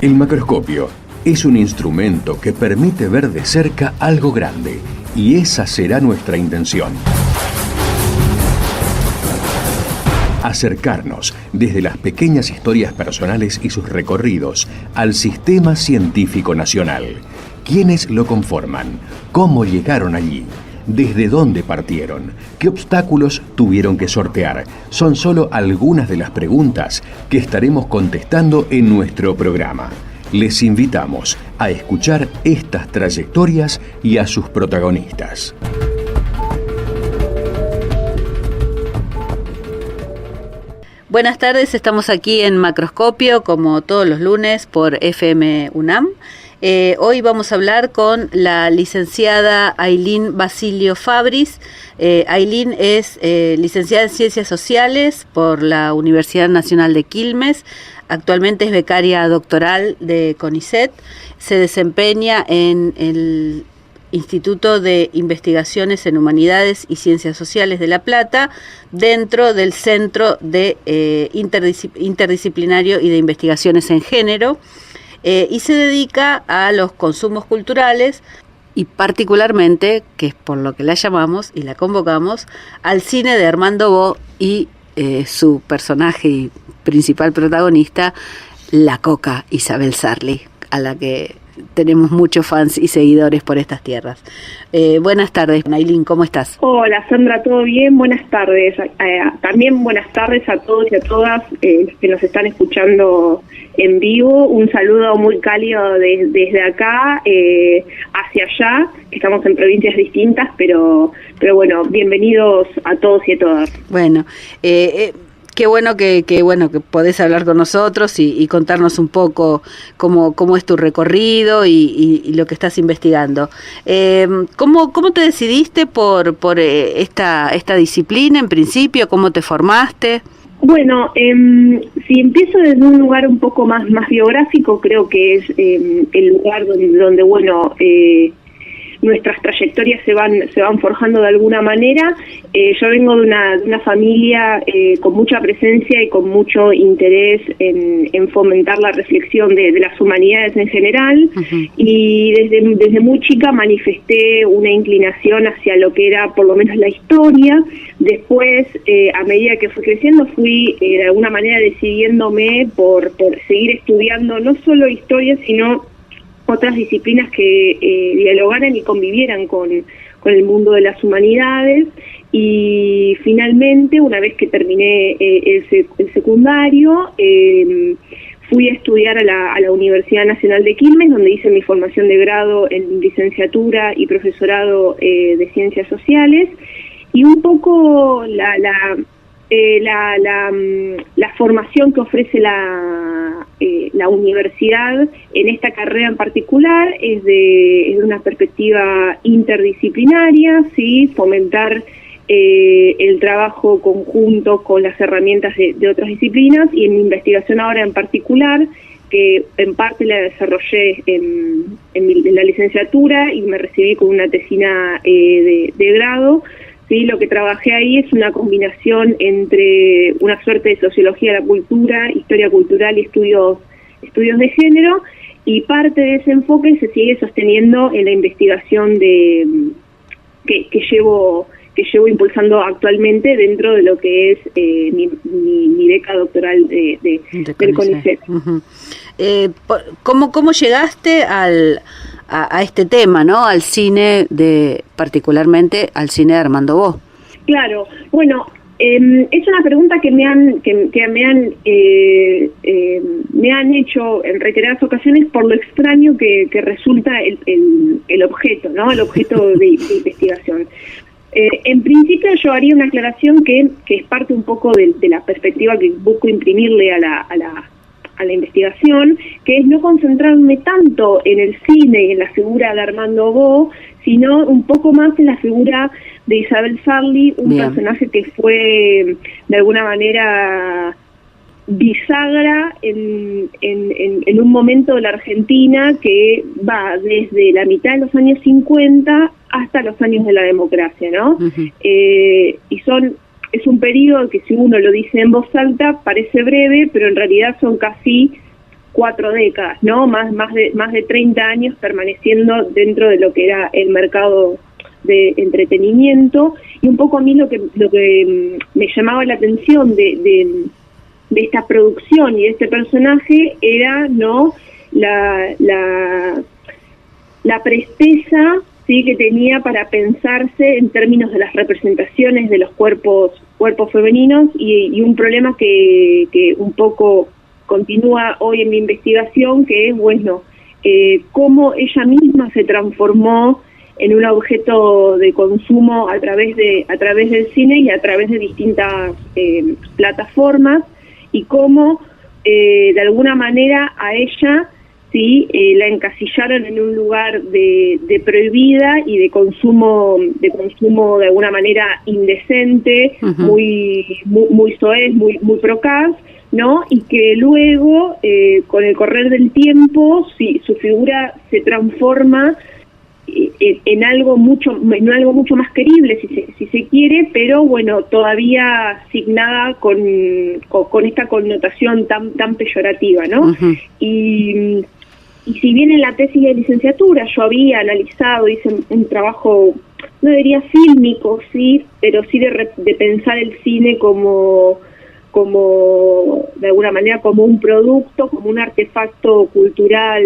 El macroscopio es un instrumento que permite ver de cerca algo grande, y esa será nuestra intención. Acercarnos desde las pequeñas historias personales y sus recorridos al sistema científico nacional. ¿Quiénes lo conforman? ¿Cómo llegaron allí? ¿Desde dónde partieron? ¿Qué obstáculos tuvieron que sortear? Son solo algunas de las preguntas que estaremos contestando en nuestro programa. Les invitamos a escuchar estas trayectorias y a sus protagonistas. Buenas tardes, estamos aquí en Macroscopio como todos los lunes por FM UNAM. Hoy vamos a hablar con la licenciada Aylin Basilio Fabris. Aylin es licenciada en Ciencias Sociales por la Universidad Nacional de Quilmes. Actualmente es becaria doctoral de CONICET. Se desempeña en el Instituto de Investigaciones en Humanidades y Ciencias Sociales de La Plata, dentro del Centro de Interdisciplinario y de Investigaciones en Género, y se dedica a los consumos culturales y particularmente, que es por lo que la llamamos y la convocamos, al cine de Armando Bo y su personaje y principal protagonista, la Coca Isabel Sarli, a la que tenemos muchos fans y seguidores por estas tierras. Buenas tardes, Aylin, ¿cómo estás? Hola, Sandra, ¿todo bien? Buenas tardes. También buenas tardes a todos y a todas que nos están escuchando en vivo. Un saludo muy cálido desde acá hacia allá, que estamos en provincias distintas, pero bueno, bienvenidos a todos y a todas. Bueno, qué bueno que podés hablar con nosotros y contarnos un poco cómo es tu recorrido y lo que estás investigando. ¿Cómo te decidiste por esta disciplina en principio? ¿Cómo te formaste? Bueno, si empiezo desde un lugar un poco más biográfico, creo que es el lugar donde nuestras trayectorias se van forjando de alguna manera. Yo vengo de una familia con mucha presencia y con mucho interés en fomentar la reflexión de las humanidades en general. Uh-huh. Y desde muy chica manifesté una inclinación hacia lo que era por lo menos la historia. Después, a medida que fui creciendo, fui de alguna manera decidiéndome por seguir estudiando no solo historia, sino otras disciplinas que dialogaran y convivieran con el mundo de las humanidades. Y finalmente, una vez que terminé el secundario, fui a estudiar a la Universidad Nacional de Quilmes, donde hice mi formación de grado en licenciatura y profesorado de Ciencias Sociales. Y un poco la formación que ofrece la universidad en esta carrera en particular es de una perspectiva interdisciplinaria, ¿sí? Fomentar el trabajo conjunto con las herramientas de otras disciplinas, y en mi investigación ahora en particular, que en parte la desarrollé en la licenciatura y me recibí con una tesina de grado. Sí, lo que trabajé ahí es una combinación entre una suerte de sociología de la cultura, historia cultural y estudios de género, y parte de ese enfoque se sigue sosteniendo en la investigación que llevo impulsando actualmente dentro de lo que es mi beca doctoral del CONICET. Uh-huh. ¿Cómo llegaste a este tema, ¿no? Al cine particularmente al cine de Armando Bo? Claro, bueno, es una pregunta que me han hecho en reiteradas ocasiones por lo extraño que resulta el objeto, ¿no? El objeto de investigación. En principio yo haría una aclaración que es parte un poco de la perspectiva que busco imprimirle a la investigación, que es no concentrarme tanto en el cine y en la figura de Armando Bo, sino un poco más en la figura de Isabel Sarli, un Bien. Personaje que fue de alguna manera bisagra en un momento de la Argentina que va desde la mitad de los años 50 hasta los años de la democracia, ¿no? Uh-huh. Es un periodo que, si uno lo dice en voz alta, parece breve, pero en realidad son casi 4 décadas, ¿no? Más de 30 años permaneciendo dentro de lo que era el mercado de entretenimiento. Y un poco a mí lo que me llamaba la atención de esta producción y de este personaje era, ¿no?, la presteza, sí, que tenía para pensarse en términos de las representaciones de los cuerpos femeninos, y un problema que un poco continúa hoy en mi investigación, que es, bueno, cómo ella misma se transformó en un objeto de consumo a través del cine y a través de distintas plataformas, y cómo de alguna manera a ella, sí, la encasillaron en un lugar de prohibida y de consumo de alguna manera indecente, muy soez, muy procaz, ¿no? Y que luego, con el correr del tiempo, sí, su figura se transforma en algo mucho más querible, si se quiere, pero bueno, todavía asignada con esta connotación tan peyorativa, ¿no? Y si bien en la tesis de licenciatura yo había analizado, hice un trabajo, no diría fílmico, sí, pero sí de pensar el cine como de alguna manera como un producto, como un artefacto cultural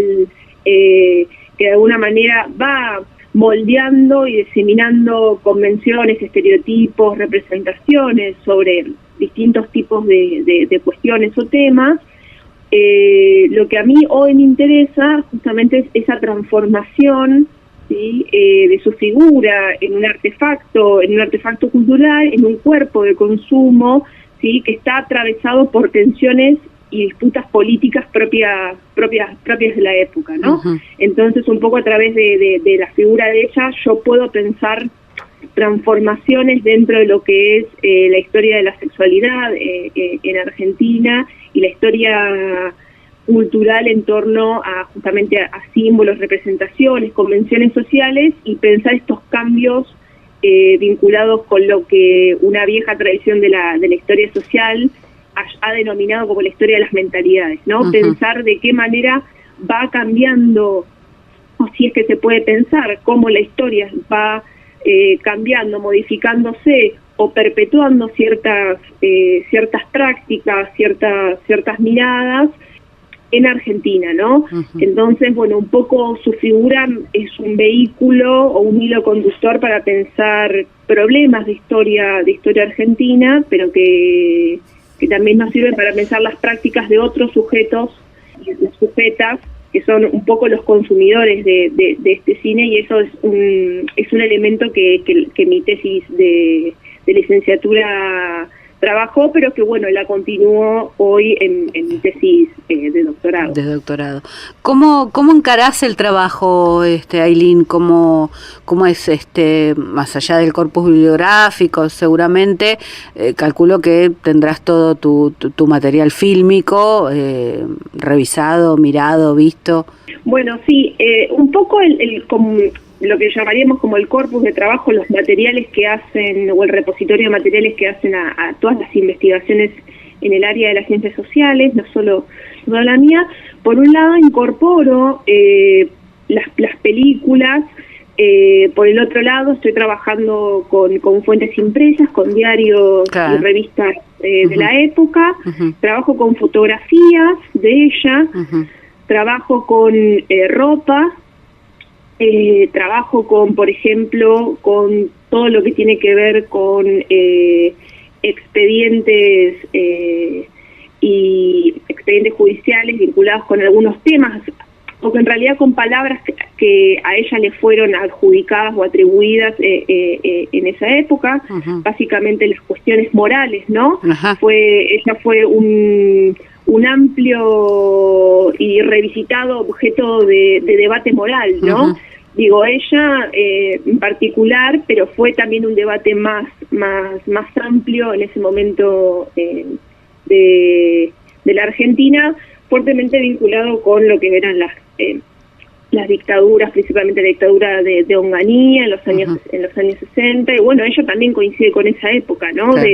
que de alguna manera va moldeando y diseminando convenciones, estereotipos, representaciones sobre distintos tipos de cuestiones o temas. Lo que a mí hoy me interesa justamente es esa transformación, ¿sí?, de su figura en un artefacto cultural, en un cuerpo de consumo, ¿sí?, que está atravesado por tensiones y disputas políticas propias de la época, ¿no? Entonces, un poco a través de la figura de ella, yo puedo pensar transformaciones dentro de lo que es la historia de la sexualidad en Argentina, y la historia cultural en torno a justamente a símbolos, representaciones, convenciones sociales, y pensar estos cambios vinculados con lo que una vieja tradición de la historia social ha denominado como la historia de las mentalidades, ¿no? Pensar de qué manera va cambiando, o si es que se puede pensar, cómo la historia va cambiando, modificándose o perpetuando ciertas prácticas, ciertas miradas en Argentina, ¿no? Entonces, bueno, un poco su figura es un vehículo o un hilo conductor para pensar problemas de historia argentina, pero que también nos sirven para pensar las prácticas de otros sujetos y sujetas que son un poco los consumidores de este cine, y eso es un elemento que mi tesis de licenciatura trabajó, pero que bueno, la continúo hoy en mi tesis de doctorado. ¿Cómo encarás el trabajo, Aylin? ¿Cómo es, más allá del corpus bibliográfico? Seguramente, calculo que tendrás todo tu material fílmico revisado, mirado, visto. Bueno, sí, un poco lo que llamaríamos como el corpus de trabajo, los materiales que hacen, o el repositorio de materiales que hacen a todas las investigaciones en el área de las ciencias sociales, no solo la mía. Por un lado, incorporo las películas, por el otro lado, estoy trabajando con fuentes impresas, con diarios y revistas de la época, trabajo con fotografías de ella, trabajo con ropa, trabajo con, por ejemplo, con todo lo que tiene que ver con expedientes y expedientes judiciales vinculados con algunos temas, o que en realidad con palabras que a ella le fueron adjudicadas o atribuidas en esa época, básicamente las cuestiones morales, ¿no? Ella fue un amplio y revisitado objeto de debate moral, ¿no? Digo, ella en particular, pero fue también un debate más amplio en ese momento de la Argentina, fuertemente vinculado con lo que eran las dictaduras, principalmente la dictadura de Onganía en los años 60, y bueno, ella también coincide con esa época, ¿no? Claro.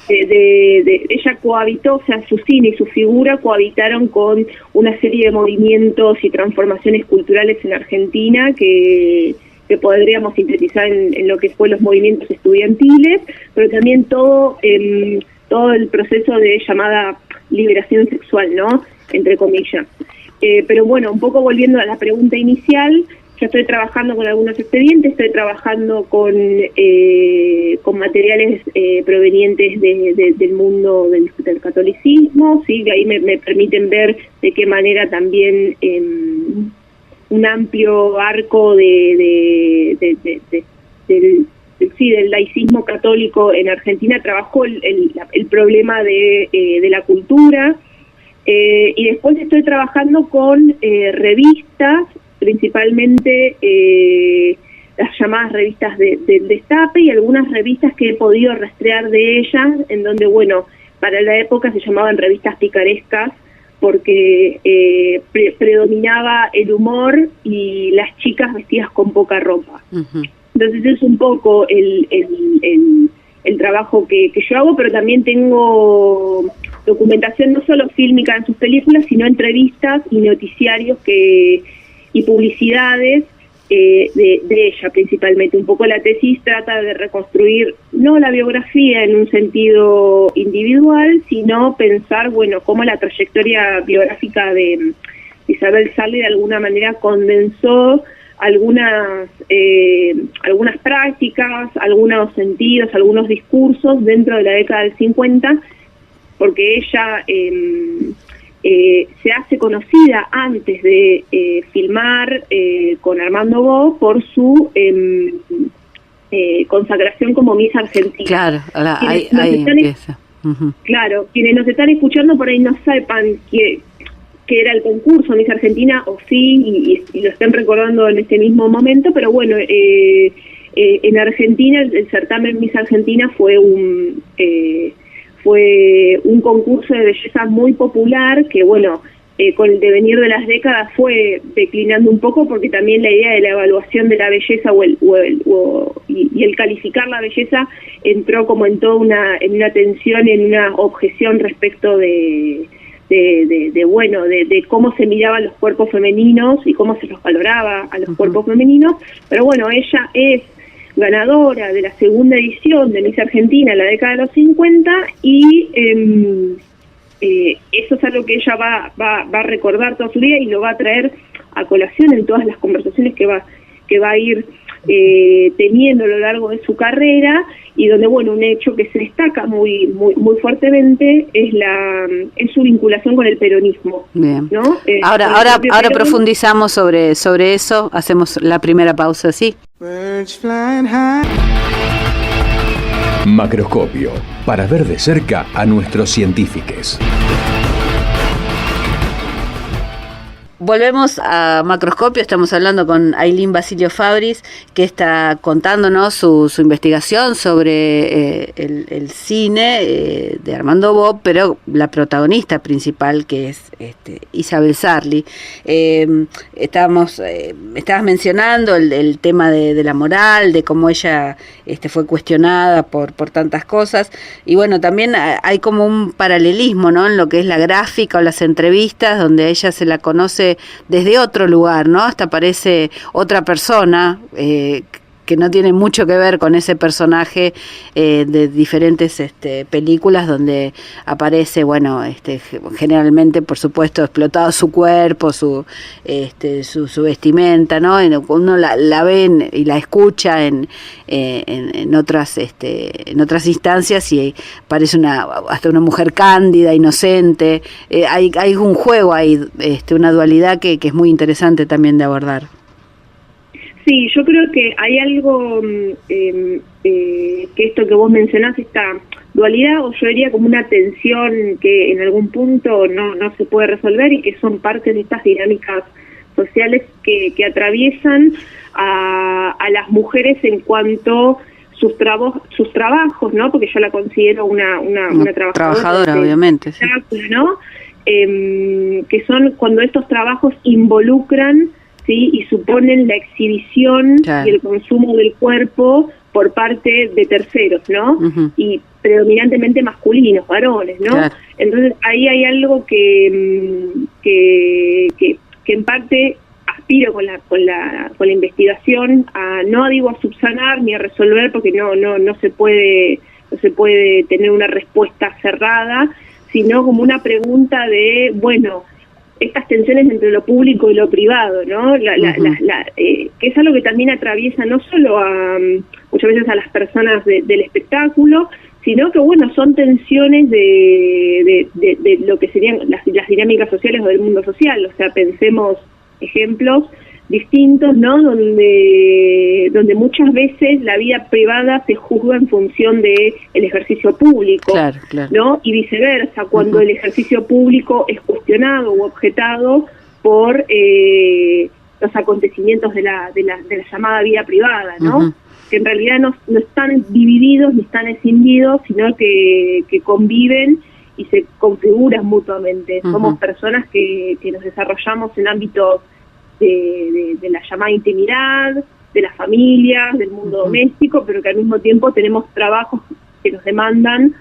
ella cohabitó, o sea, su cine y su figura cohabitaron con una serie de movimientos y transformaciones culturales en Argentina que podríamos sintetizar en lo que fue los movimientos estudiantiles, pero también todo el proceso de llamada liberación sexual, ¿no? Entre comillas. Pero bueno, un poco volviendo a la pregunta inicial, yo estoy trabajando con algunos expedientes, estoy trabajando con materiales provenientes del mundo del catolicismo, ¿sí? Que ahí me permiten ver de qué manera también un amplio arco del laicismo católico en Argentina trabajó el problema de la cultura, y después estoy trabajando con revistas, principalmente las llamadas revistas del Destape y algunas revistas que he podido rastrear de ellas, en donde, bueno, para la época se llamaban revistas picarescas, porque predominaba el humor y las chicas vestidas con poca ropa. Uh-huh. Entonces es un poco el trabajo que yo hago, pero también tengo documentación no solo fílmica en sus películas, sino entrevistas y noticiarios y publicidades de ella principalmente. Un poco la tesis trata de reconstruir no la biografía en un sentido individual, sino pensar, bueno, cómo la trayectoria biográfica de Isabel Sarli de alguna manera condensó algunas prácticas, algunos sentidos, algunos discursos dentro de la década del 50, porque ella se hace conocida antes de filmar con Armando Bo por su consagración como Miss Argentina. Claro, ahí empieza. Uh-huh. Claro, quienes nos están escuchando por ahí no sepan que era el concurso Miss Argentina, o sí, y lo están recordando en este mismo momento, pero bueno, en Argentina el certamen Miss Argentina fue un concurso de belleza muy popular que, bueno, con el devenir de las décadas fue declinando un poco, porque también la idea de la evaluación de la belleza y el calificar la belleza entró como en toda una tensión, en una objeción respecto de cómo se miraban los cuerpos femeninos y cómo se los valoraba a los cuerpos femeninos. Pero bueno, ella es ganadora de la segunda edición de Miss Argentina en la década de los 50 y eso es algo que ella va a recordar toda su vida y lo va a traer a colación en todas las conversaciones que va a ir teniendo a lo largo de su carrera, y donde, bueno, un hecho que se destaca muy fuertemente es su vinculación con el peronismo. Bien. ¿No? Ahora profundizamos sobre eso, hacemos la primera pausa, ¿sí? Macroscopio, para ver de cerca a nuestros científicos. Volvemos a Macroscopio, estamos hablando con Aylin Basilio Fabris, que está contándonos su investigación sobre el cine de Armando Bo, pero la protagonista principal, que es Isabel Sarli. Estabas mencionando el tema de la moral, de cómo ella fue cuestionada por tantas cosas, y bueno, también hay como un paralelismo, ¿no?, en lo que es la gráfica o las entrevistas, donde a ella se la conoce desde otro lugar, ¿no? Hasta parece otra persona que no tiene mucho que ver con ese personaje de diferentes películas donde aparece, bueno, generalmente, por supuesto, explotado su cuerpo, su vestimenta, ¿no? Uno la ve y la escucha en otras instancias y parece hasta una mujer cándida, inocente. Hay un juego ahí, una dualidad que es muy interesante también de abordar. Sí, yo creo que hay algo que esto que vos mencionás, esta dualidad, o yo diría como una tensión que en algún punto no se puede resolver, y que son parte de estas dinámicas sociales que atraviesan a las mujeres en cuanto sus trabajos, ¿no? Porque yo la considero una trabajadora, obviamente, sí. ¿No? Que son cuando estos trabajos involucran, ¿sí?, y suponen la exhibición, claro, y el consumo del cuerpo por parte de terceros, ¿no? Uh-huh. Y predominantemente masculinos, varones, ¿no? Claro. Entonces ahí hay algo que en parte aspiro con la investigación no digo a subsanar ni a resolver, porque no se puede tener una respuesta cerrada, sino como una pregunta de, bueno, estas tensiones entre lo público y lo privado, ¿no? Que es algo que también atraviesa no solo muchas veces a las personas del espectáculo, sino que, bueno, son tensiones de lo que serían las dinámicas sociales o del mundo social. O sea, pensemos ejemplos distintos, ¿no? Donde muchas veces la vida privada se juzga en función de el ejercicio público, claro. ¿no? Y viceversa, cuando el ejercicio público es cuestionado u objetado por los acontecimientos de la llamada vida privada, ¿no? Que en realidad no están divididos ni están escindidos, sino que conviven y se configuran mutuamente. Somos personas que nos desarrollamos en ámbitos de la llamada intimidad, de las familias, del mundo doméstico, pero que al mismo tiempo tenemos trabajos que nos demandan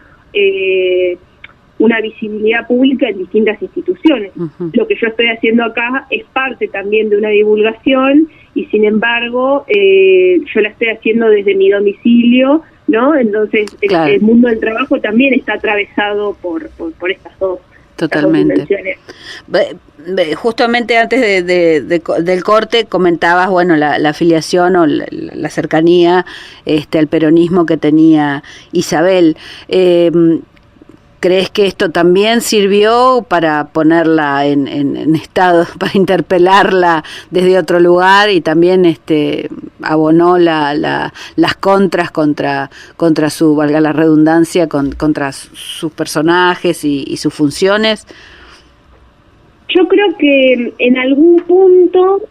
una visibilidad pública en distintas instituciones. Lo que yo estoy haciendo acá es parte también de una divulgación y sin embargo yo la estoy haciendo desde mi domicilio, ¿no? Entonces el mundo del trabajo también está atravesado por estas dos. Totalmente. Justamente antes del corte comentabas, bueno, la afiliación o la cercanía al peronismo que tenía Isabel. ¿Crees que esto también sirvió para ponerla en estado, para interpelarla desde otro lugar y también abonó las contras contra su, valga la redundancia, contra sus personajes y sus funciones? Yo creo que en algún punto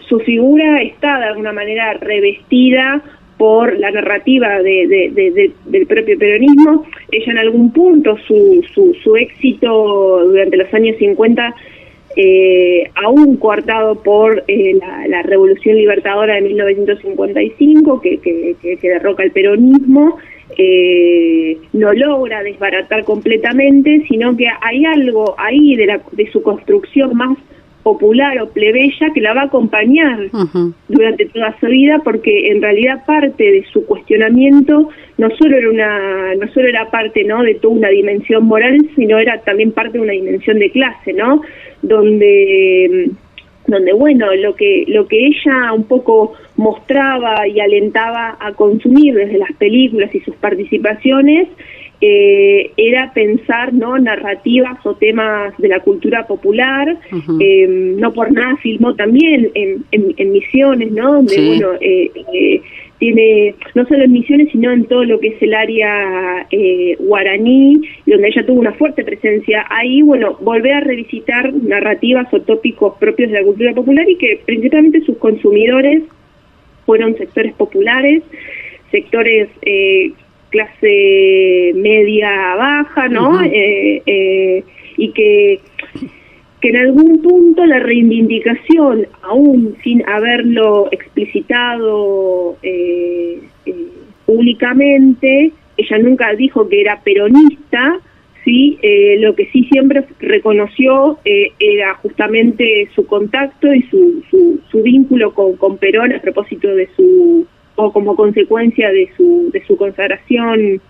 su figura está de alguna manera revestida por la narrativa del propio peronismo. Ella en algún punto, su éxito durante los años 50, aún coartado por la Revolución Libertadora de 1955, que derroca el peronismo, no logra desbaratar completamente, sino que hay algo ahí de su construcción más popular o plebeya que la va a acompañar durante toda su vida, porque en realidad parte de su cuestionamiento no solo era parte, ¿no?, de toda una dimensión moral, sino era también parte de una dimensión de clase, ¿no?, donde bueno, lo que ella un poco mostraba y alentaba a consumir desde las películas y sus participaciones era pensar, ¿no?, narrativas o temas de la cultura popular. No por nada filmó también en Misiones, ¿no?, donde bueno, tiene no solo en Misiones, sino en todo lo que es el área guaraní, donde ella tuvo una fuerte presencia ahí. Bueno, volver a revisitar narrativas o tópicos propios de la cultura popular, y que principalmente sus consumidores fueron sectores populares, sectores clase media baja, ¿no? Y que en algún punto la reivindicación, aún sin haberlo explicitado públicamente, ella nunca dijo que era peronista, ¿sí? Lo que sí siempre reconoció era justamente su contacto y su vínculo con Perón a propósito de o como consecuencia de su consagración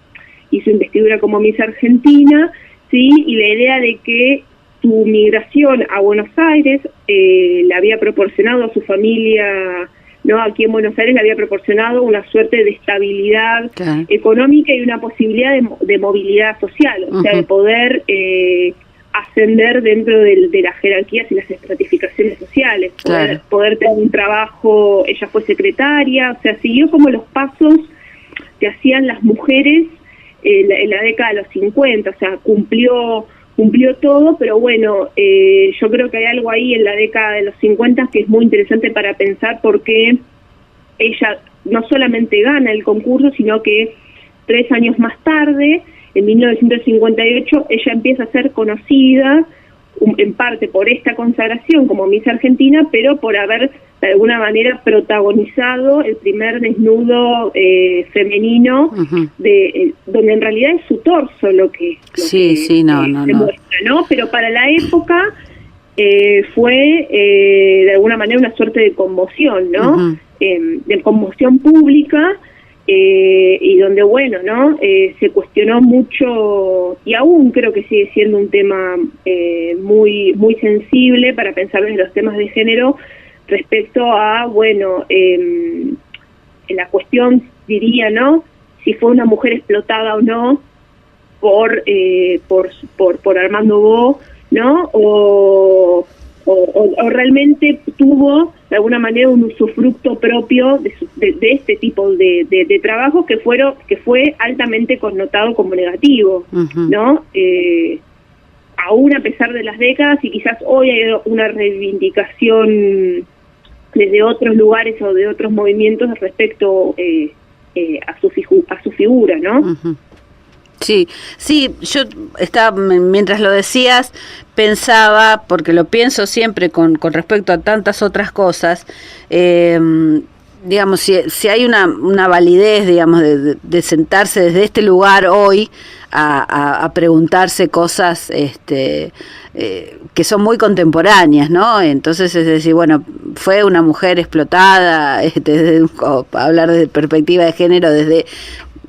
y su investidura como Miss Argentina, ¿sí? Y la idea de que su migración a Buenos Aires le había proporcionado a su familia, ¿no?, aquí en Buenos Aires le había proporcionado una suerte de estabilidad económica y una posibilidad de movilidad social, o sea, de poder ascender dentro de las jerarquías y las estratificaciones sociales, poder tener un trabajo. Ella fue secretaria, o sea, siguió como los pasos que hacían las mujeres en la década de los 50, o sea, cumplió todo, pero bueno, yo creo que hay algo ahí en la década de los 50 que es muy interesante para pensar, porque ella no solamente gana el concurso, sino que 3 años más tarde, en 1958, ella empieza a ser conocida en parte por esta consagración como Miss Argentina, pero por haber de alguna manera protagonizado el primer desnudo femenino, donde en realidad es su torso lo que se muestra, ¿no? Pero para la época fue de alguna manera una suerte de conmoción, ¿no? De conmoción pública, y donde, bueno, ¿no? Se cuestionó mucho, y aún creo que sigue siendo un tema muy muy sensible para pensar desde los temas de género, respecto a, bueno, en la cuestión, diría, ¿no? Si fue una mujer explotada o no por Armando Bo, ¿no? O realmente tuvo de alguna manera un usufructo propio de este tipo de trabajo que fue altamente connotado como negativo, ¿no? Aún a pesar de las décadas, y quizás hoy hay una reivindicación desde otros lugares o de otros movimientos respecto a su figura, ¿no? Sí, yo estaba, mientras lo decías, pensaba, porque lo pienso siempre con respecto a tantas otras cosas, digamos, si hay una validez, digamos, de sentarse desde este lugar hoy a preguntarse cosas que son muy contemporáneas, ¿no? Entonces, es decir, bueno, fue una mujer explotada, hablar de perspectiva de género desde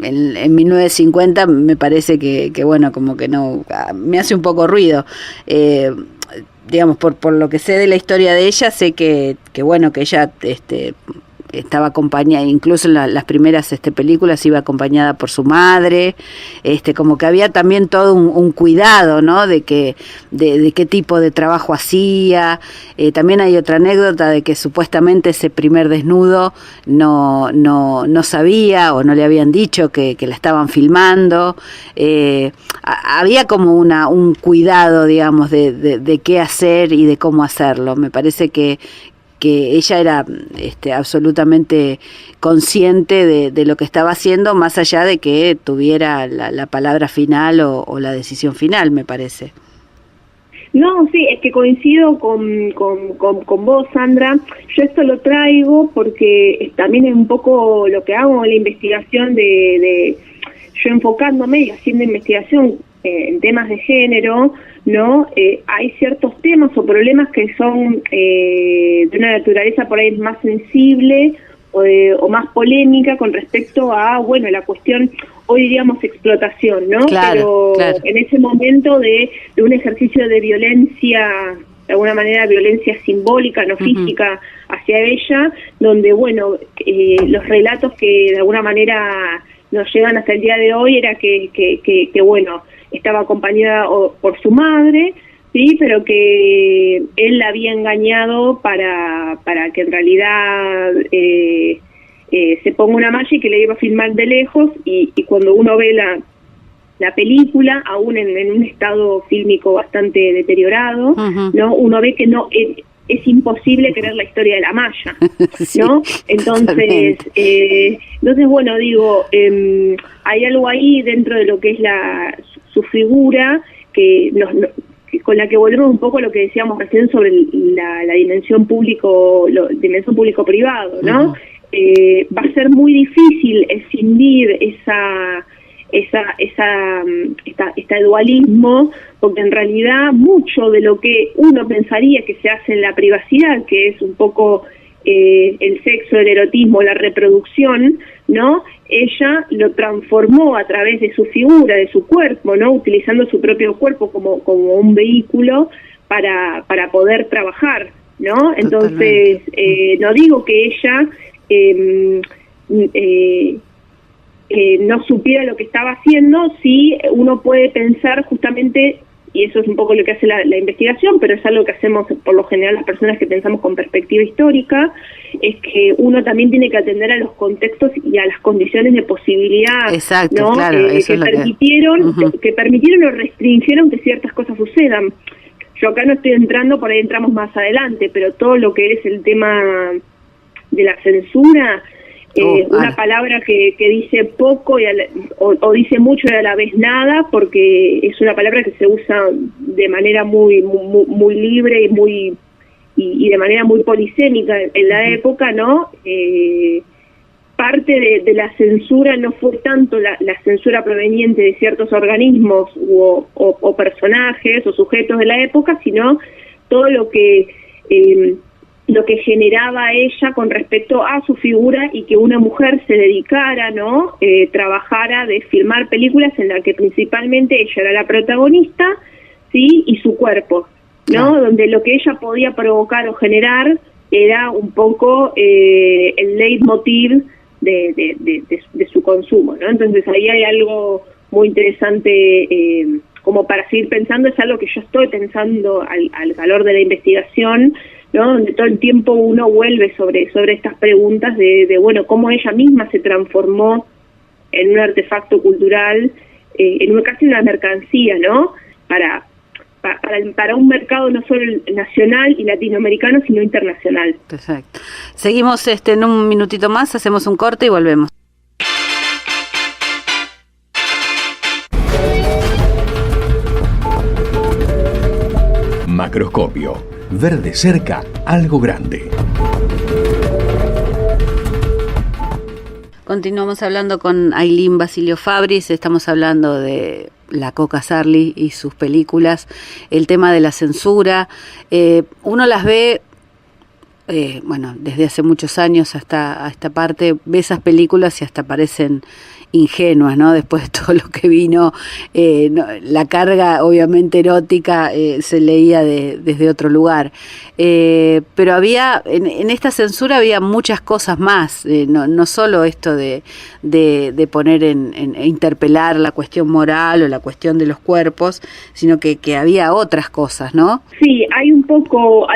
en 1950 me parece que bueno, como que no, me hace un poco ruido. Digamos, por lo que sé de la historia de ella, sé que bueno, que ella estaba acompañada, incluso en las primeras películas iba acompañada por su madre, como que había también todo un cuidado, ¿no? De qué tipo de trabajo hacía. También hay otra anécdota de que supuestamente ese primer desnudo no sabía o no le habían dicho que la estaban filmando. Había como un cuidado, digamos, de qué hacer y de cómo hacerlo. Me parece que ella era absolutamente consciente de lo que estaba haciendo, más allá de que tuviera la palabra final o la decisión final, me parece. No, sí, es que coincido con vos, Sandra. Yo esto lo traigo porque también es un poco lo que hago en la investigación de yo enfocándome y haciendo investigación en temas de género, ¿no? Hay ciertos temas o problemas que son de una naturaleza por ahí más sensible o más polémica con respecto a, bueno, la cuestión, hoy diríamos explotación, ¿no? Pero en ese momento de un ejercicio de violencia, de alguna manera violencia simbólica, no física, hacia ella, donde, bueno, los relatos que de alguna manera nos llegan hasta el día de hoy era que bueno, estaba acompañada por su madre, sí, pero que él la había engañado para que en realidad se ponga una malla y que le iba a filmar de lejos, y cuando uno ve la película, aún en un estado fílmico bastante deteriorado, ¿no? Uno ve que no es imposible creer la historia de la malla, ¿no? Sí, entonces, bueno, digo, hay algo ahí dentro de lo que es su figura que con la que volvemos un poco a lo que decíamos recién sobre la dimensión dimensión público-privado, ¿no? Va a ser muy difícil escindir este dualismo, porque en realidad mucho de lo que uno pensaría que se hace en la privacidad, que es un poco el sexo, el erotismo, la reproducción, ¿no? Ella lo transformó a través de su figura, de su cuerpo, ¿no? Utilizando su propio cuerpo como un vehículo para poder trabajar, ¿no? Entonces, no digo que ella no supiera lo que estaba haciendo, sí uno puede pensar justamente, y eso es un poco lo que hace la investigación, pero es algo que hacemos por lo general las personas que pensamos con perspectiva histórica, es que uno también tiene que atender a los contextos y a las condiciones de posibilidad, ¿no? Claro, que permitieron o restringieron que ciertas cosas sucedan. Yo acá no estoy entrando, por ahí entramos más adelante, pero todo lo que es el tema de la censura, Una palabra que dice poco o dice mucho y a la vez nada, porque es una palabra que se usa de manera muy libre y de manera muy polisémica en la época, ¿no? Parte de la censura no fue tanto la censura proveniente de ciertos organismos o personajes o sujetos de la época, sino todo lo que generaba ella con respecto a su figura y que una mujer se dedicara, ¿no? Trabajara de filmar películas en las que principalmente ella era la protagonista, ¿sí? Y su cuerpo, ¿no? Donde lo que ella podía provocar o generar era un poco el leitmotiv de su consumo, ¿no? Entonces ahí hay algo muy interesante como para seguir pensando, es algo que yo estoy pensando al calor de la investigación, ¿no? Donde todo el tiempo uno vuelve sobre estas preguntas de bueno, cómo ella misma se transformó en un artefacto cultural, casi una mercancía, ¿no? Para un mercado no solo nacional y latinoamericano, sino internacional. Perfecto. Seguimos en un minutito más, hacemos un corte y volvemos. Macroscopio. Ver de cerca algo grande. Continuamos hablando con Ailín Basilio Fabris, estamos hablando de la Coca Sarli y sus películas, el tema de la censura. Uno las ve, desde hace muchos años hasta esta parte, ve esas películas y hasta parecen ingenuas, ¿no? Después de todo lo que vino, la carga obviamente erótica se leía desde otro lugar. Pero había, en esta censura había muchas cosas más, no solo esto de poner interpelar la cuestión moral o la cuestión de los cuerpos, sino que había otras cosas, ¿no? Sí, hay un poco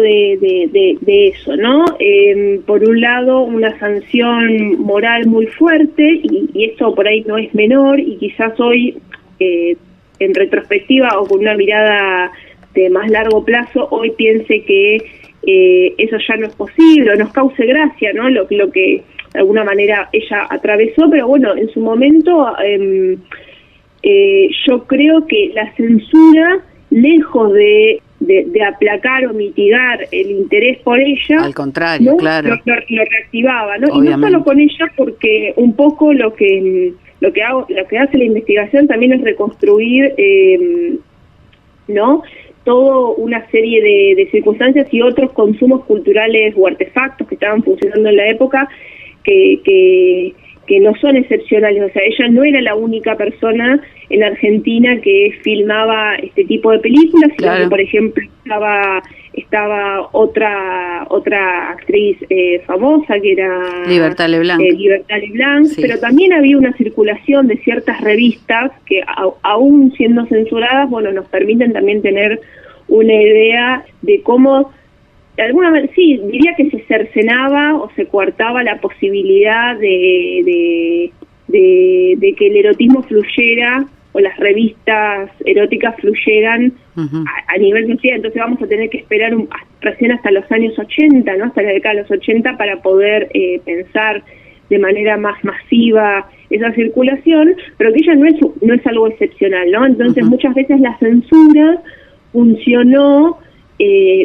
de eso, ¿no? Por un lado, una sanción moral muy fuerte, y esto por ahí no es menor, y quizás hoy, en retrospectiva o con una mirada de más largo plazo, hoy piense que eso ya no es posible, o nos cause gracia, ¿no? Lo que de alguna manera ella atravesó, pero bueno, en su momento yo creo que la censura, lejos de aplacar o mitigar el interés por ella, al contrario, ¿no? claro, lo reactivaba, ¿no? Obviamente. Y no solo con ella, porque un poco lo que hace la investigación también es reconstruir, ¿no? Toda una serie de circunstancias y otros consumos culturales o artefactos que estaban funcionando en la época que no son excepcionales. O sea, ella no era la única persona en Argentina que filmaba este tipo de películas, sino que, por ejemplo, estaba otra actriz famosa que era Libertad Leblanc, sí. Pero también había una circulación de ciertas revistas que aún siendo censuradas, bueno, nos permiten también tener una idea de cómo, de alguna manera, sí, diría que se cercenaba o se coartaba la posibilidad de que el erotismo fluyera, o las revistas eróticas fluyeran a nivel social. Entonces vamos a tener que esperar recién hasta los años 80, ¿no? Hasta la década de los 80 para poder pensar de manera más masiva esa circulación, pero que ella no es algo excepcional, ¿no? Entonces muchas veces la censura funcionó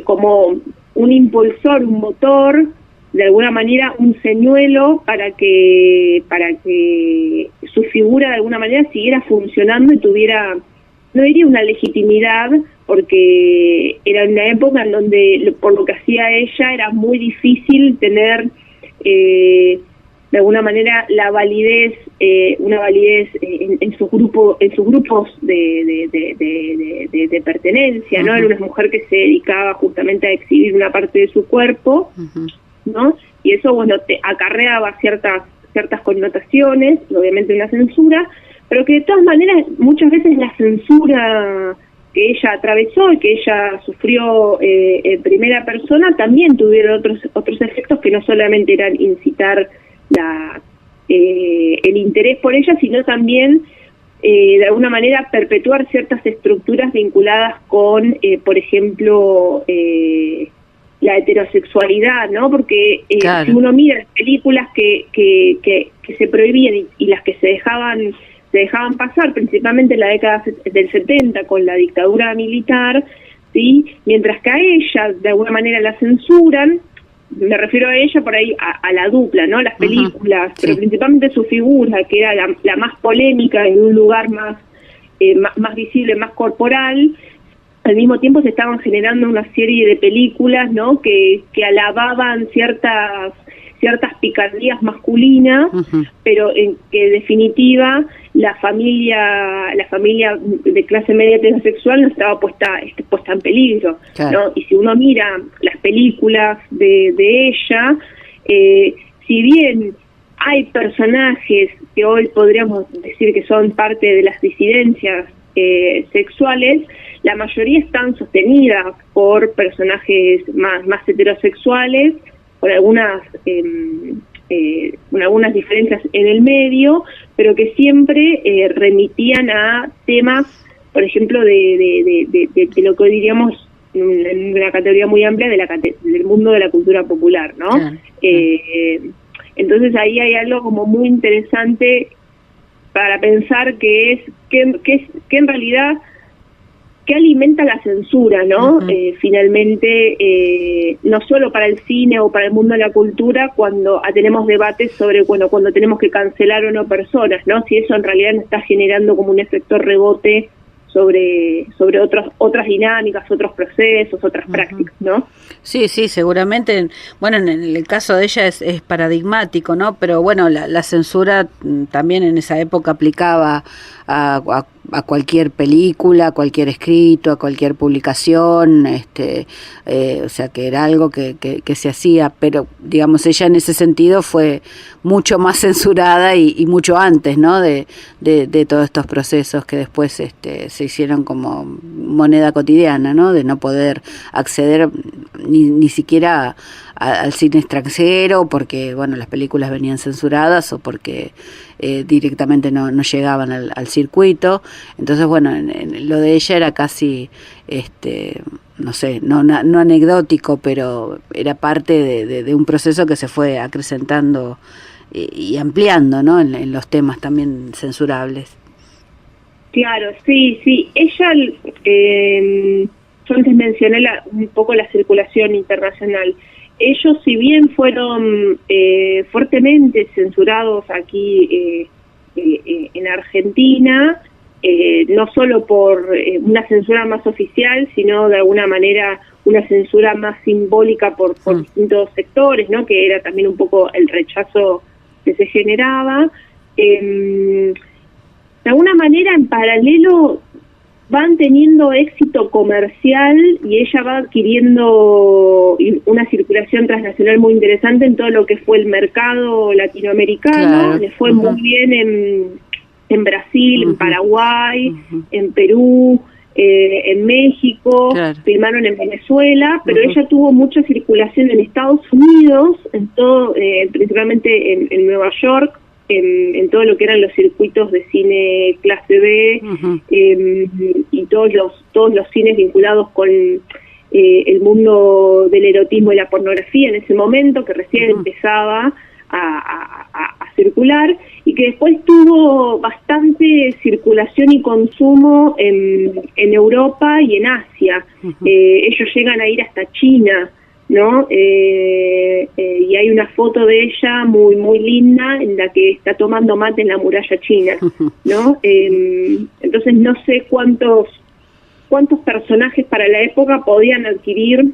como un impulsor, un motor, de alguna manera un señuelo para que su figura de alguna manera siguiera funcionando y tuviera, no diría una legitimidad, porque era una época en donde por lo que hacía ella era muy difícil tener de alguna manera la validez, una validez en sus grupos de pertenencia, ¿no? Era una mujer que se dedicaba justamente a exhibir una parte de su cuerpo, ¿no? Y eso, bueno, te acarreaba ciertas connotaciones y obviamente una censura, pero que de todas maneras muchas veces la censura que ella atravesó y que ella sufrió en primera persona también tuvieron otros efectos que no solamente eran incitar el interés por ella, sino también de alguna manera perpetuar ciertas estructuras vinculadas con, por ejemplo, la heterosexualidad, ¿no? Porque Claro. si uno mira las películas que se prohibían y las que se dejaban pasar, principalmente en la década del 70 con la dictadura militar, ¿sí? Mientras que a ella de alguna manera la censuran, me refiero a ella por ahí, a la dupla, ¿no? Las películas, sí. pero principalmente su figura, que era la más polémica en un lugar más visible, más corporal. Al mismo tiempo se estaban generando una serie de películas, ¿no? que alababan ciertas picardías masculinas, pero en que en definitiva la familia de clase media heterosexual no estaba puesta en peligro, Claro. ¿no? Y si uno mira las películas de ella, si bien hay personajes que hoy podríamos decir que son parte de las disidencias sexuales, la mayoría están sostenidas por personajes más heterosexuales, con algunas diferencias en el medio, pero que siempre remitían a temas, por ejemplo, de lo que hoy diríamos en una categoría muy amplia del mundo de la cultura popular, ¿no? Claro. Entonces ahí hay algo como muy interesante para pensar que en realidad que alimenta la censura, ¿no? Finalmente, no solo para el cine o para el mundo de la cultura, cuando tenemos debates sobre, bueno, cuando tenemos que cancelar o no personas, ¿no? Si eso en realidad no está generando como un efecto rebote sobre otras dinámicas, otros procesos, otras prácticas, ¿no? Sí, seguramente. Bueno, en el caso de ella es paradigmático, ¿no? Pero bueno, la censura también en esa época aplicaba a cualquier película, a cualquier escrito, a cualquier publicación, o sea que era algo que se hacía, pero digamos ella en ese sentido fue mucho más censurada y mucho antes, ¿no? De todos estos procesos que después se hicieron como moneda cotidiana, ¿no? De no poder acceder ni siquiera al cine extranjero porque, bueno, las películas venían censuradas o porque directamente no llegaban al circuito. Entonces, bueno, lo de ella era casi, no sé, no anecdótico, pero era parte de un proceso que se fue acrecentando y ampliando, ¿no? En los temas también censurables. Claro, sí. Ella, yo antes mencioné un poco la circulación internacional. Ellos, si bien fueron fuertemente censurados aquí en Argentina, no solo por una censura más oficial, sino de alguna manera una censura más simbólica por distintos sectores, ¿no? Que era también un poco el rechazo que se generaba. De alguna manera, en paralelo, van teniendo éxito comercial y ella va adquiriendo una circulación transnacional muy interesante en todo lo que fue el mercado latinoamericano. Claro. Le fue muy bien en Brasil, en Paraguay, en Perú, en México, claro. Filmaron en Venezuela, pero ella tuvo mucha circulación en Estados Unidos, en todo, principalmente en Nueva York, en todo lo que eran los circuitos de cine clase B, y todos los cines vinculados con el mundo del erotismo y la pornografía en ese momento, que recién empezaba a circular, y que después tuvo bastante circulación y consumo en Europa y en Asia. Ellos llegan a ir hasta China, ¿no? Y hay una foto de ella muy muy linda en la que está tomando mate en la muralla china, ¿no? Entonces no sé cuántos personajes para la época podían adquirir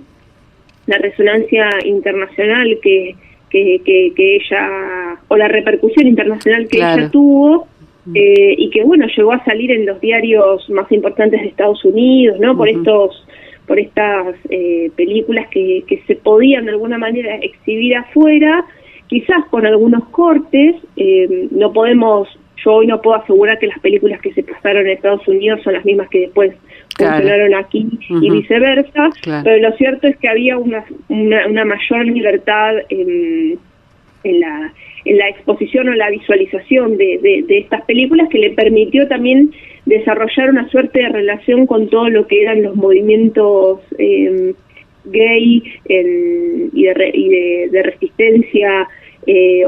la resonancia internacional que ella, o la repercusión internacional que claro. ella tuvo, y que bueno, llegó a salir en los diarios más importantes de Estados Unidos, ¿no? Por estas películas que se podían de alguna manera exhibir afuera, quizás con algunos cortes. Yo hoy no puedo asegurar que las películas que se pasaron en Estados Unidos son las mismas que después funcionaron aquí y viceversa, pero lo cierto es que había una mayor libertad en la exposición o la visualización de estas películas, que le permitió también desarrollar una suerte de relación con todo lo que eran los movimientos gay de resistencia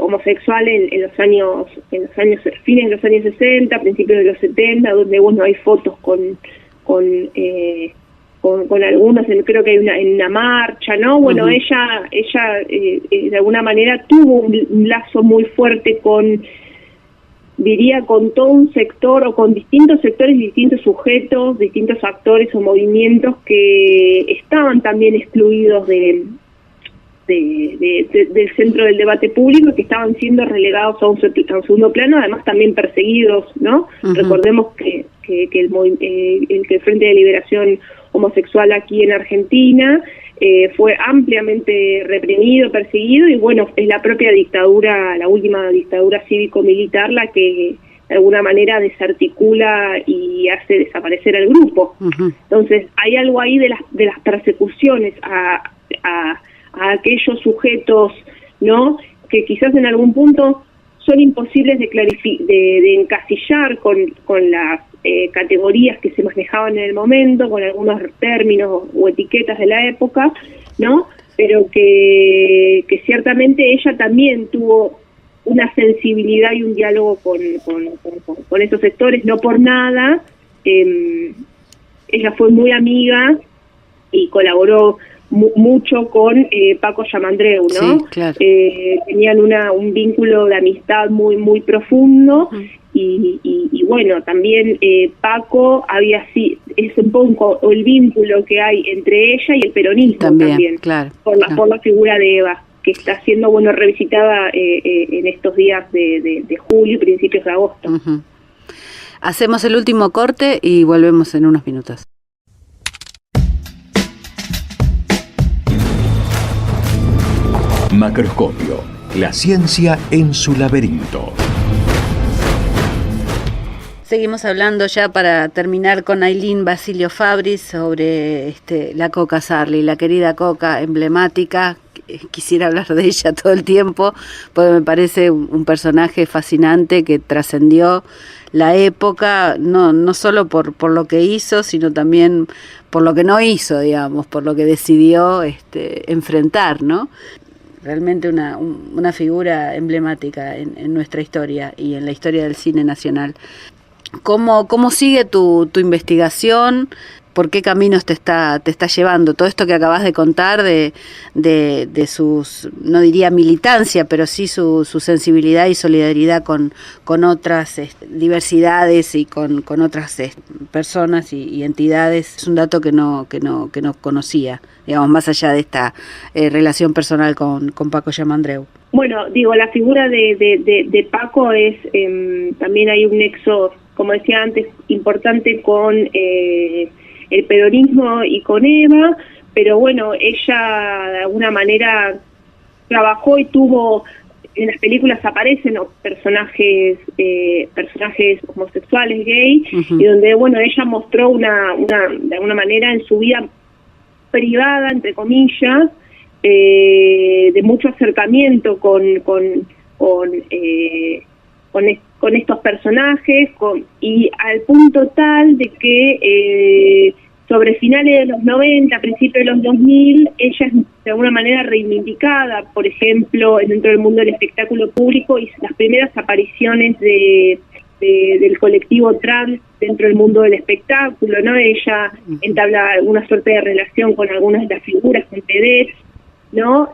homosexual en los años fines de los años 60, principios de los 70, donde hay fotos con algunos, creo que hay en una marcha, ¿no? Bueno, ella de alguna manera tuvo un lazo muy fuerte con todo un sector, o con distintos sectores, distintos sujetos, distintos actores o movimientos que estaban también excluidos del centro del debate público y que estaban siendo relegados a un segundo plano, además también perseguidos, ¿no? Recordemos que el Frente de Liberación Homosexual aquí en Argentina fue ampliamente reprimido, perseguido, y bueno, es la propia dictadura, la última dictadura cívico-militar, la que de alguna manera desarticula y hace desaparecer al grupo. Entonces hay algo ahí de las persecuciones a aquellos sujetos, ¿no?, que quizás en algún punto son imposibles de encasillar con las categorías que se manejaban en el momento, con algunos términos o etiquetas de la época, ¿no? Pero que ciertamente ella también tuvo una sensibilidad y un diálogo con esos sectores, no por nada. Ella fue muy amiga y colaboró mucho con Paco Giamandreu, ¿no? Sí, claro. Tenían un vínculo de amistad muy muy profundo. Y bueno, también Paco es un poco el vínculo que hay entre ella y el peronismo también claro, por la figura de Eva, que está siendo revisitada en estos días de julio y principios de agosto. Hacemos el último corte y volvemos en unos minutos. Macroscopio, la ciencia en su laberinto. Seguimos hablando ya para terminar con Aylin Basilio Fabris sobre la Coca Sarli, la querida Coca emblemática. Quisiera hablar de ella todo el tiempo porque me parece un personaje fascinante que trascendió la época, no solo por lo que hizo, sino también por lo que no hizo, digamos, por lo que decidió enfrentar, ¿no? Realmente una figura emblemática en nuestra historia y en la historia del cine nacional. ¿Cómo sigue tu investigación? ¿Por qué caminos te está llevando? Todo esto que acabas de contar de sus, no diría militancia, pero sí su sensibilidad y solidaridad con otras diversidades y con otras personas y entidades, es un dato que no conocía, digamos, más allá de esta relación personal con Paco Giamandreu. Bueno, la figura de Paco es, también hay un nexo, como decía antes, importante con el peronismo y con Eva, pero bueno, ella de alguna manera trabajó y tuvo, en las películas aparecen personajes homosexuales, gay, y donde ella mostró de alguna manera en su vida privada, entre comillas, de mucho acercamiento con estos personajes, y al punto tal de que sobre finales de los 90, principios de los 2000, ella es de alguna manera reivindicada, por ejemplo, dentro del mundo del espectáculo público, y las primeras apariciones del colectivo trans dentro del mundo del espectáculo, ¿no? Ella entabla alguna suerte de relación con algunas de las figuras, con TEDx, ¿no?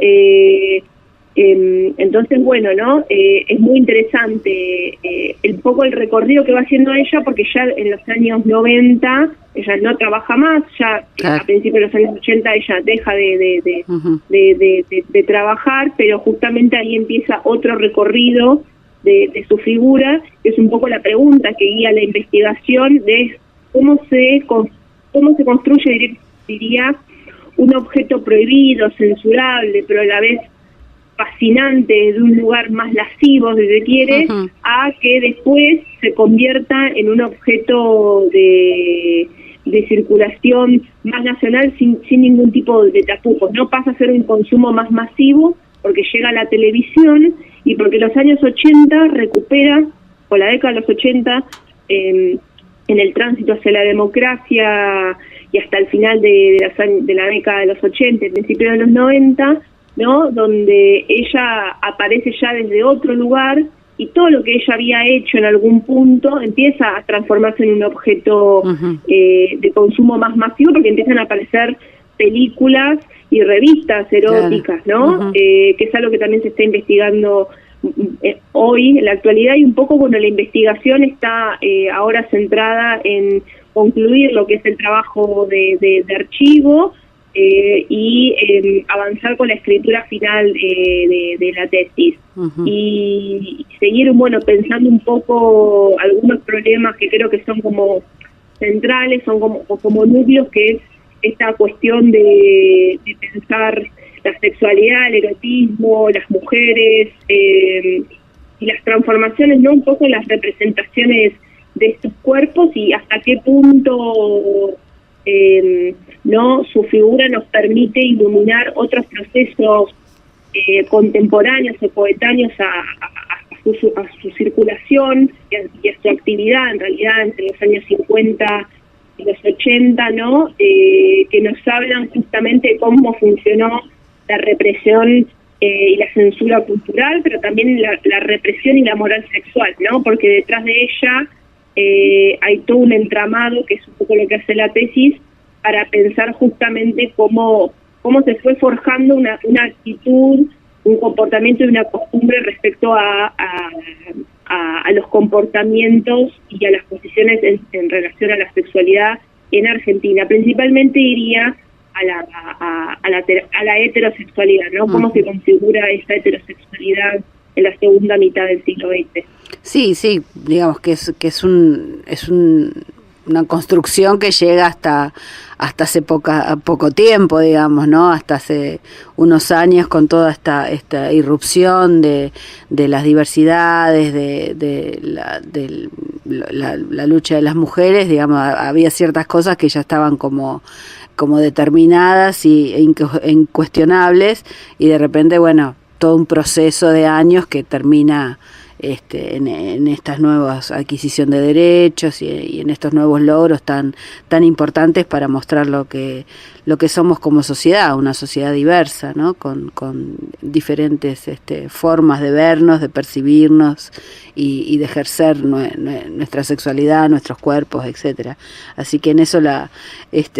Entonces, bueno, ¿no? Es muy interesante un poco el recorrido que va haciendo ella, porque ya en los años 90 ella no trabaja más, ya a principios de los años 80 ella deja de trabajar, pero justamente ahí empieza otro recorrido de su figura, que es un poco la pregunta que guía la investigación de cómo se construye, diría, un objeto prohibido, censurable, pero a la vez fascinante, de un lugar más lascivo, si se quiere, a que después se convierta en un objeto de circulación más nacional sin ningún tipo de tapujos. No pasa a ser un consumo más masivo porque llega a la televisión y porque los años 80 recupera, o la década de los 80, en el tránsito hacia la democracia hasta el final de la década de los 80, principios de los 90, ¿no? Donde ella aparece ya desde otro lugar y todo lo que ella había hecho en algún punto empieza a transformarse en un objeto de consumo más masivo, porque empiezan a aparecer películas y revistas eróticas, ¿no? Que es algo que también se está investigando hoy, en la actualidad, y un poco, bueno, la investigación está ahora centrada en concluir lo que es el trabajo de archivo y avanzar con la escritura final de la tesis. Y seguir, bueno, pensando un poco algunos problemas que creo que son como centrales, son como núcleos, que es esta cuestión de pensar la sexualidad, el erotismo, las mujeres, y las transformaciones, ¿no? Un poco en las representaciones de estos cuerpos y hasta qué punto no su figura nos permite iluminar otros procesos contemporáneos o coetáneos a su circulación y a su actividad, en realidad, entre los años 50 y los 80, ¿no? Que nos hablan justamente cómo funcionó la represión y la censura cultural, pero también la represión y la moral sexual, ¿no? Porque detrás de ella hay todo un entramado, que es un poco lo que hace la tesis, para pensar justamente cómo se fue forjando una actitud, un comportamiento y una costumbre respecto a los comportamientos y a las posiciones en relación a la sexualidad en Argentina. Principalmente iría a la heterosexualidad, ¿no? Cómo se configura esa heterosexualidad en la segunda mitad del siglo XX. Sí, digamos que es una construcción que llega hasta hace poco tiempo, digamos, ¿no? Hasta hace unos años, con toda esta irrupción de las diversidades, de la lucha de las mujeres, digamos, había ciertas cosas que ya estaban como determinadas e incuestionables, y de repente, bueno, todo un proceso de años que termina en estas nuevas adquisición de derechos y en estos nuevos logros tan importantes para mostrar lo que somos como sociedad, una sociedad diversa, ¿no? Con diferentes formas de vernos, de percibirnos y de ejercer nuestra sexualidad, nuestros cuerpos, etcétera. Así que en eso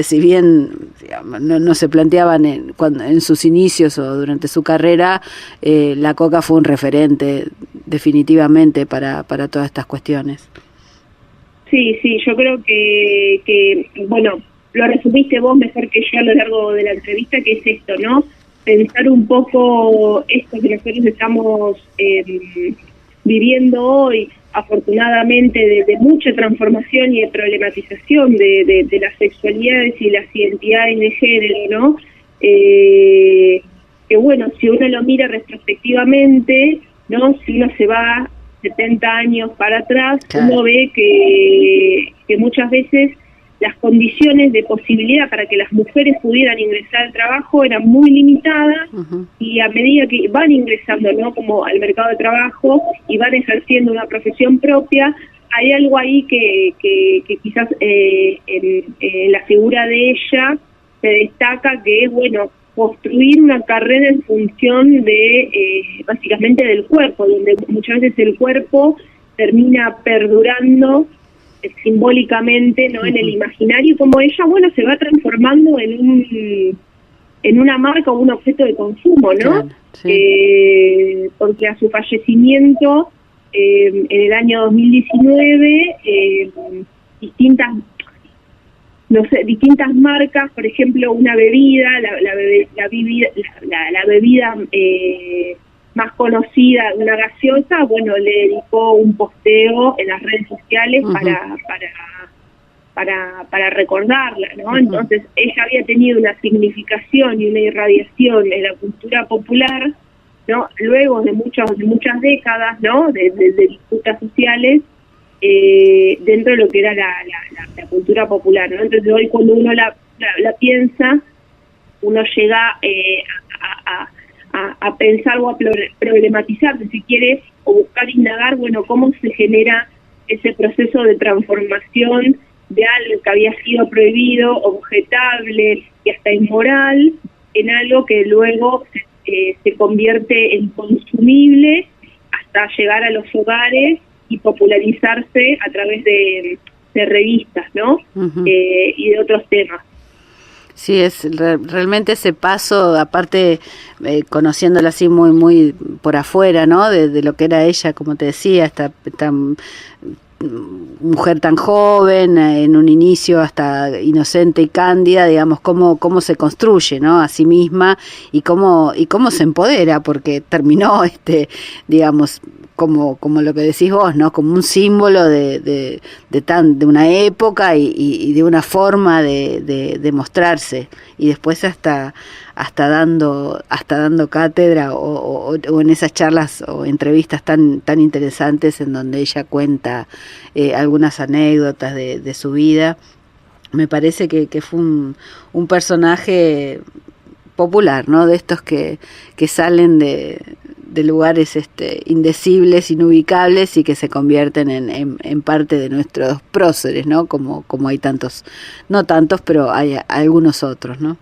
si bien, digamos, no se planteaban en sus inicios o durante su carrera, la Coca fue un referente definitivamente para todas estas cuestiones. Sí, yo creo que bueno, lo resumiste vos mejor que yo a lo largo de la entrevista, que es esto, ¿no? Pensar un poco esto que nosotros estamos viviendo hoy, afortunadamente, de mucha transformación y de problematización de las sexualidades y las identidades de género, ¿no? Que bueno, si uno lo mira retrospectivamente, ¿no? Si uno se va 70 años para atrás, claro, uno ve que muchas veces las condiciones de posibilidad para que las mujeres pudieran ingresar al trabajo eran muy limitadas, y a medida que van ingresando, ¿no? Como al mercado de trabajo y van ejerciendo una profesión propia, hay algo ahí que quizás en la figura de ella se destaca, que es, bueno, construir una carrera en función de básicamente del cuerpo, donde muchas veces el cuerpo termina perdurando simbólicamente, ¿no? En el imaginario, como ella, bueno, se va transformando en una marca o un objeto de consumo, ¿no? Claro, sí. Porque a su fallecimiento en el año 2019 distintas marcas, por ejemplo, una bebida, la bebida más conocida, una gaseosa, bueno, le dedicó un posteo en las redes sociales para recordarla, ¿no? Entonces, ella había tenido una significación y una irradiación en la cultura popular, ¿no? Luego de muchas décadas, ¿no? De disputas sociales, dentro de lo que era la cultura popular, ¿no? Entonces, hoy cuando uno la piensa, uno llega a pensar o a problematizar, si quiere, o buscar indagar, bueno, cómo se genera ese proceso de transformación de algo que había sido prohibido, objetable y hasta inmoral, en algo que luego se convierte en consumible hasta llegar a los hogares y popularizarse a través de revistas, ¿no? Uh-huh. Y de otros temas. Sí, es realmente ese paso, aparte conociéndola así muy muy por afuera, ¿no? De lo que era ella, como te decía, esta mujer tan joven, en un inicio hasta inocente y cándida, digamos, cómo se construye, ¿no? A sí misma y cómo se empodera, porque terminó, digamos, como lo que decís vos, ¿no? Como un símbolo de una época y de una forma de mostrarse, y después hasta dando cátedra o en esas charlas o entrevistas tan interesantes en donde ella cuenta algunas anécdotas de su vida. Me parece que fue un personaje popular, ¿no? De estos que salen de lugares indecibles, inubicables, y que se convierten en parte de nuestros próceres, ¿no? Como hay tantos, no tantos, pero hay algunos otros, ¿no?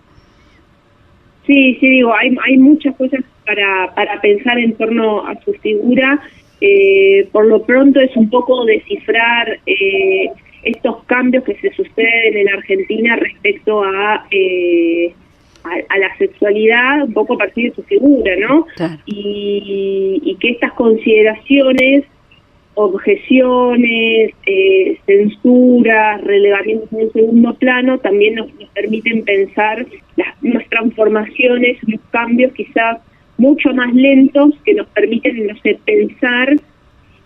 Sí, digo, hay muchas cosas para pensar en torno a su figura. Por lo pronto es un poco descifrar estos cambios que se suceden en Argentina respecto a la sexualidad, un poco a partir de su figura, ¿no? Claro. Y que estas consideraciones, objeciones, censuras, relevamientos en un segundo plano, también nos permiten pensar unas transformaciones, unos cambios quizás mucho más lentos que nos permiten, no sé, pensar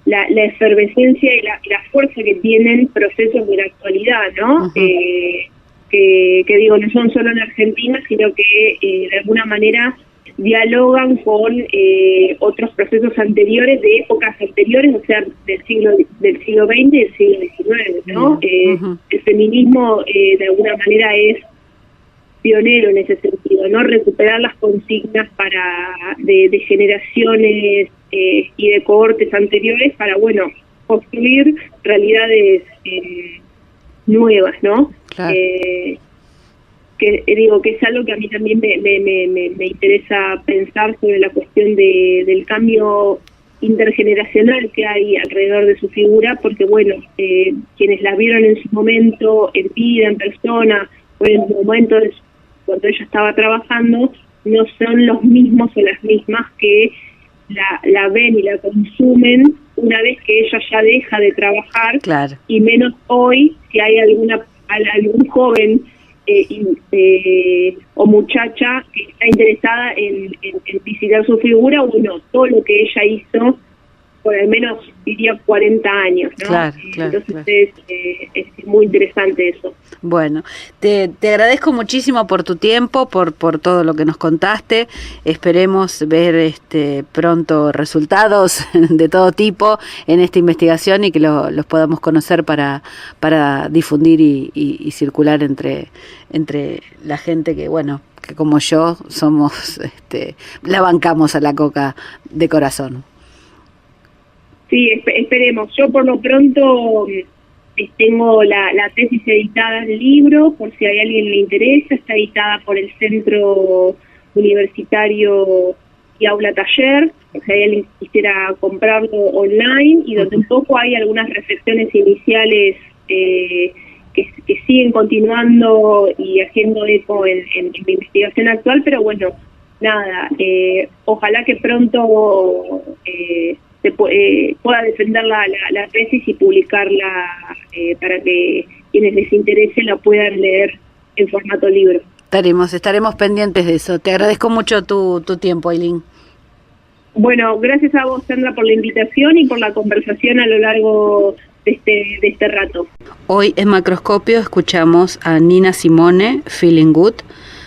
la efervescencia y la fuerza que tienen procesos de la actualidad, ¿no? Uh-huh. Que digo, no son solo en Argentina, sino que de alguna manera dialogan con otros procesos anteriores, de épocas anteriores, o sea, del siglo XX y del siglo XIX, ¿no? Uh-huh. El feminismo de alguna manera es pionero en ese sentido, ¿no? Recuperar las consignas de generaciones y de cohortes anteriores para, bueno, construir realidades nuevas, ¿no? Claro. Que digo que es algo que a mí también me interesa pensar sobre la cuestión del cambio intergeneracional que hay alrededor de su figura, porque bueno, quienes la vieron en su momento, en vida, en persona, o en el momento cuando ella estaba trabajando, no son los mismos o las mismas que la ven y la consumen una vez que ella ya deja de trabajar. Claro. Y menos hoy, si hay algún joven o muchacha que está interesada en visitar su figura, bueno, todo lo que ella hizo por al menos diría 40 años, ¿no? Claro, entonces claro. Es muy interesante eso. Bueno, te agradezco muchísimo por tu tiempo, por todo lo que nos contaste. Esperemos ver pronto resultados de todo tipo en esta investigación y que los podamos conocer para difundir y circular entre la gente que, bueno, que como yo somos, la bancamos a la Coca de corazón. Sí, esperemos. Yo por lo pronto tengo la tesis editada en el libro, por si a alguien le interesa. Está editada por el Centro Universitario y Aula Taller, por si alguien quisiera comprarlo online, y donde un poco hay algunas reflexiones iniciales que siguen continuando y haciendo eco en mi investigación actual, pero bueno, nada, ojalá que pronto se pueda defender la tesis y publicarla para que quienes les interese la puedan leer en formato libro. Estaremos pendientes de eso. Te agradezco mucho tu tiempo, Ailín. Bueno, gracias a vos, Sandra, por la invitación y por la conversación a lo largo de este rato. Hoy en Macroscopio escuchamos a Nina Simone, Feeling Good,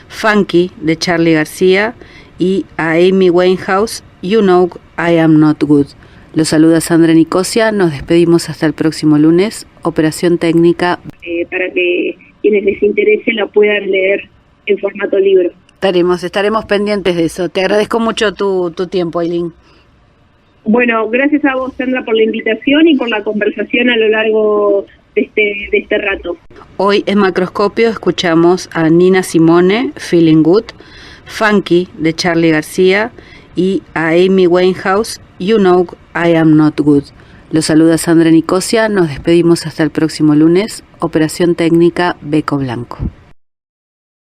Funky de Charly García y a Amy Winehouse, You Know I Am Not Good. Los saluda Sandra Nicosia, nos despedimos hasta el próximo lunes. Operación técnica. Para que quienes les interese la puedan leer en formato libro. Estaremos pendientes de eso. Te agradezco mucho tu tiempo, Ailín. Bueno, gracias a vos, Sandra, por la invitación y por la conversación a lo largo de este rato. Hoy en Macroscopio escuchamos a Nina Simone, Feeling Good, Funky de Charly García y a Amy Winehouse, You Know I Am Not Good. Los saluda Sandra Nicosia, nos despedimos hasta el próximo lunes. Operación técnica Beco Blanco.